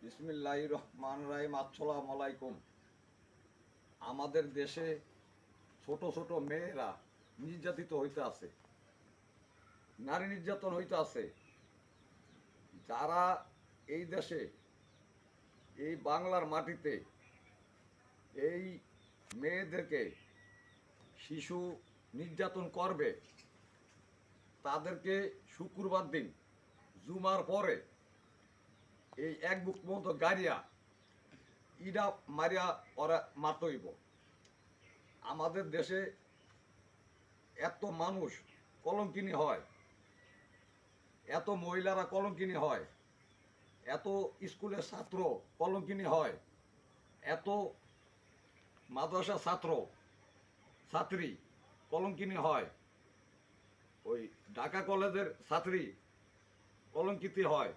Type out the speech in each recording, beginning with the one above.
বিসমিল্লাহির রহমানির রহিম। আসসালামু আলাইকুম। আমাদের দেশে ছোট ছোট মেয়েরা নির্যাতিত হইতে আছে, নারী নির্যাতন হইতে আছে। যারা এই দেশে, এই বাংলার মাটিতে এই মেয়েদেরকে শিশু নির্যাতন করবে, তাদেরকে শুক্রবার দিন জুমার পরে এই এক বুক মতো গাড়িয়া ইডা মারিয়া ওরা মাতইব। আমাদের দেশে এত মানুষ কলঙ্কিনী হয়, এত মহিলারা কলঙ্কিনী হয়, এত স্কুলের ছাত্র কলঙ্কিনী হয়, এত মাদ্রাসা ছাত্র ছাত্রী কলঙ্কিনী হয়, ওই ঢাকা কলেজের ছাত্রী কলঙ্কিত হয়,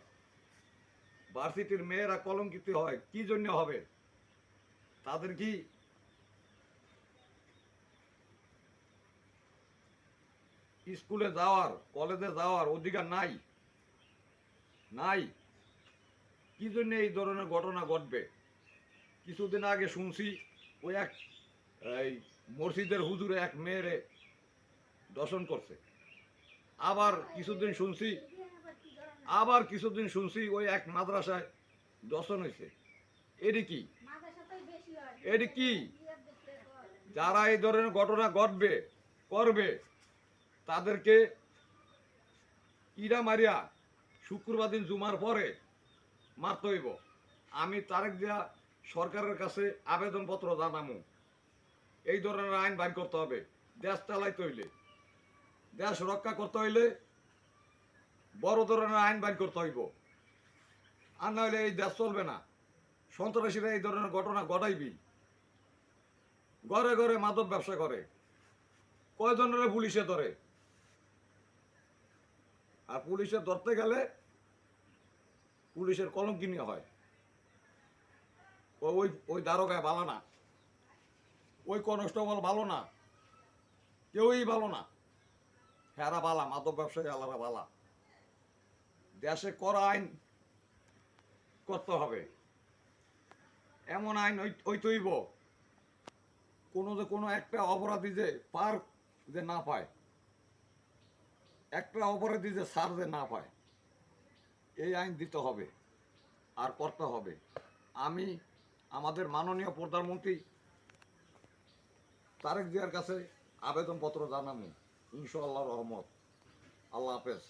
ভার্সিটির মেয়েরা কলঙ্কিত হয়। কি জন্য হবে? তাদের কি স্কুলে যাওয়ার, কলেজে যাওয়ার অধিকার নাই? নাই। কি জন্য এই ধরনের ঘটনা ঘটবে? কিছুদিন আগে শুনছি ওই এক এই মসজিদের হুজুরে এক মেয়েরে দর্শন করছে। আবার কিছুদিন শুনছি ওই এক মাদ্রাসায় দর্শন হয়েছে। এটি কি? এটি কি? যারা এই ধরনের ঘটনা করবে তাদেরকে ইরা মারিয়া শুক্রবার দিন জুমার পরে মারতে হইব। আমি তারেক জিয়া সরকারের কাছে আবেদনপত্র জানামু, এই ধরনের আইন বাইর করতে হবে। দেশ চালাইতে হইলে, দেশ রক্ষা করতে হইলে বড় ধরনের আইন বাইর করতে হইব। আর না হইলে এই দেশ চলবে না। সন্ত্রাসীরা এই ধরনের ঘটনা ঘটাইবি। ঘরে ঘরে মাদক ব্যবসা করে, কয়জনের পুলিশে ধরে, আর পুলিশে ধরতে গেলে পুলিশের কলঙ্কিনী হয়। ওই ওই দারোগায় ভালো না, ওই কনস্টেবল ভালো না, কেউই ভালো না। হেরা বালা, মাদক ব্যবসায়ী আলারা বালা। দেশে করা আইন করতে হবে। এমন আইন হইতেইব কোনো একটা অপরাধী যে পার যে না পায়, একটা অপরাধী যে ছাড় যে না পায়, এই আইন দিতে হবে আর করতে হবে। আমি আমাদের মাননীয় প্রধানমন্ত্রী তারেক জিয়ার কাছে আবেদনপত্র জানাবো, ইনশাআল্লাহ রহমত। আল্লাহ হাফেজ।